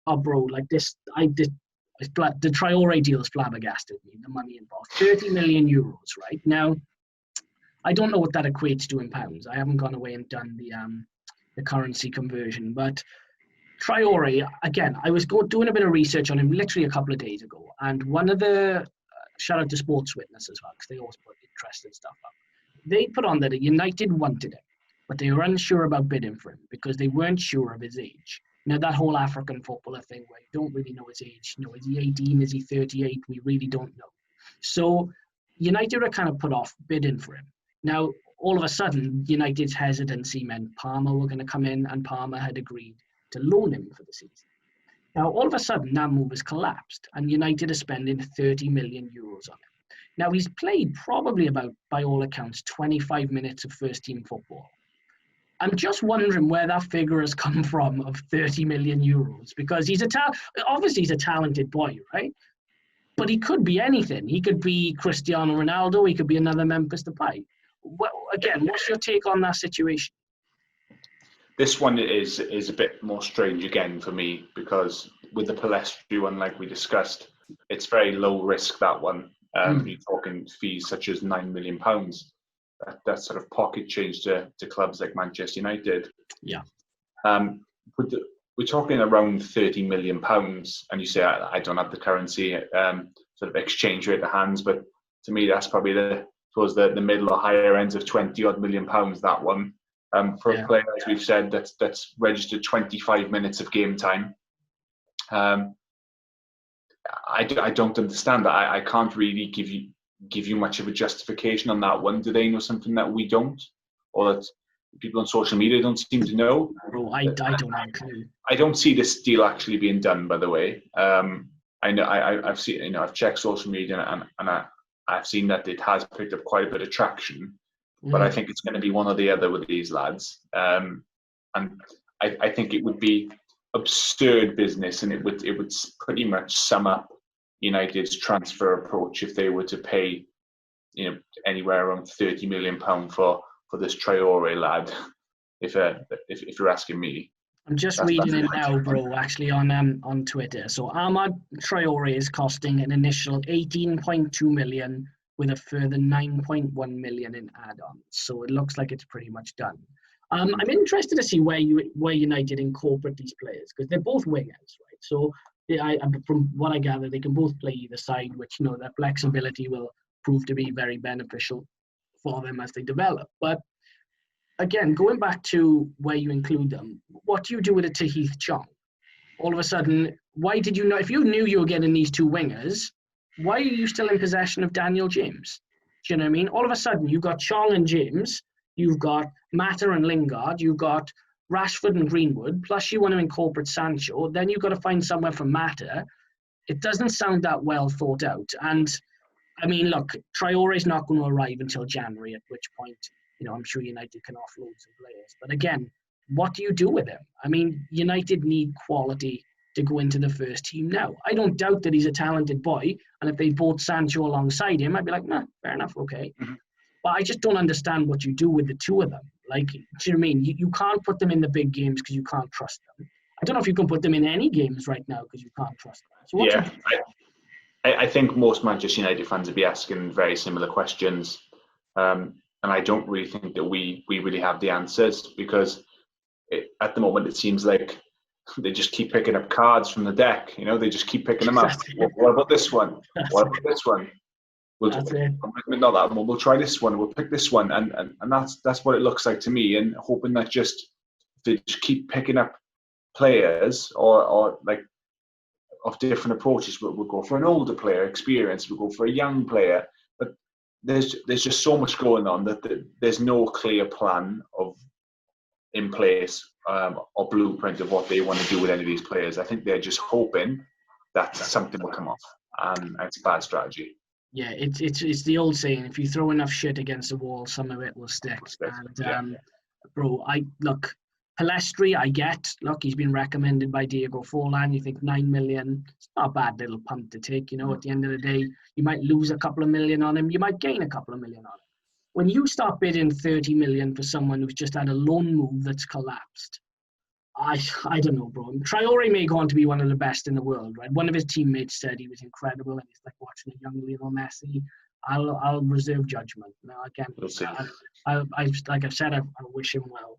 oh, bro, like this, the Traoré deal's flabbergasted me, the money involved. 30 million euros, right? Now, I don't know what that equates to in pounds. I haven't gone away and done the currency conversion, but Traoré, again, I was doing a bit of research on him literally a couple of days ago, and one of the, shout out to Sports Witness as well, because they always put interesting stuff up. They put on that United wanted him, but they were unsure about bidding for him because they weren't sure of his age. Now, that whole African footballer thing where you don't really know his age, is he 18, is he 38? We really don't know. So United are kind of put off bidding for him. Now, all of a sudden, United's hesitancy meant Parma were going to come in, and Parma had agreed to loan him for the season. Now, all of a sudden, that move has collapsed, and United are spending 30 million euros on him. Now, he's played probably about, by all accounts, 25 minutes of first-team football. I'm just wondering where that figure has come from of 30 million euros, because obviously he's a talented boy, right? But he could be anything. He could be Cristiano Ronaldo. He could be another Memphis Depay. Well, again, what's your take on that situation? This one is a bit more strange again for me, because with the Palestri one, like we discussed, it's very low risk, that one. You're talking fees such as £9 million. That's sort of pocket change to clubs like Manchester United. Yeah. We're talking around £30 million, and you say, I don't have the currency sort of exchange rate at hands, but to me, that's probably the middle or higher ends of 20 odd million pounds, that one. For a player, as we've said, that's registered 25 minutes of game time. I don't understand that. I can't really give you much of a justification on that one. Do they know something that we don't, or that people on social media don't seem to know? Bro, I don't have a clue. I don't see this deal actually being done, by the way. I know I've seen, I've checked social media, and I've seen that it has picked up quite a bit of traction. But I think it's going to be one or the other with these lads. And I think it would be absurd business, and it would pretty much sum up United's transfer approach if they were to pay, anywhere around £30 million for this Traoré lad. If you're asking me. I'm just reading it now, bro, actually on Twitter. So Ahmad Traoré is costing an initial 18.2 million with a further 9.1 million in add-ons. So it looks like it's pretty much done. I'm interested to see where United incorporate these players, because they're both wingers, right? So from what I gather, they can both play either side, which, their flexibility will prove to be very beneficial for them as they develop. But again, going back to where you include them, what do you do with a Tahith Chong? All of a sudden, why did you know, if you knew you were getting these two wingers, why are you still in possession of Daniel James? Do you know what I mean? All of a sudden, you've got Chong and James, you've got Mata and Lingard, you've got Rashford and Greenwood, plus you want to incorporate Sancho, then you've got to find somewhere for Mata. It doesn't sound that well thought out. And, I mean, look, Traore's not going to arrive until January, at which point, I'm sure United can offload some players. But again, what do you do with him? I mean, United need quality to go into the first team now. I don't doubt that he's a talented boy, and if they bought Sancho alongside him, I'd be like, nah, fair enough, okay. But I just don't understand what you do with the two of them. Like, do you know what I mean? You can't put them in the big games because you can't trust them. I don't know if you can put them in any games right now because you can't trust them. So I think most Manchester United fans would be asking very similar questions. And I don't really think that we really have the answers, because at the moment it seems like they just keep picking up cards from the deck. They just keep picking them up. What about this one? What about this one? We'll try this one. We'll pick this one, and that's what it looks like to me. And hoping that they just keep picking up players or like of different approaches. We'll go for an older player, experience. We'll go for a young player. But there's just so much going on that there's no clear plan in place or blueprint of what they want to do with any of these players. I think they're just hoping that something will come off, and it's a bad strategy. Yeah, it's the old saying: if you throw enough shit against the wall, some of it will stick. Bro, Palestri, I get. Look, he's been recommended by Diego Forlan. You think 9 million? It's not a bad little punt to take. At the end of the day, you might lose a couple of million on him. You might gain a couple of million on him. When you start bidding 30 million for someone who's just had a loan move that's collapsed, I don't know, bro. Traoré may go on to be one of the best in the world, right? One of his teammates said he was incredible, and it's like watching a young Lionel Messi. I'll reserve judgment. Now again, We'll see. like I've said, I wish him well.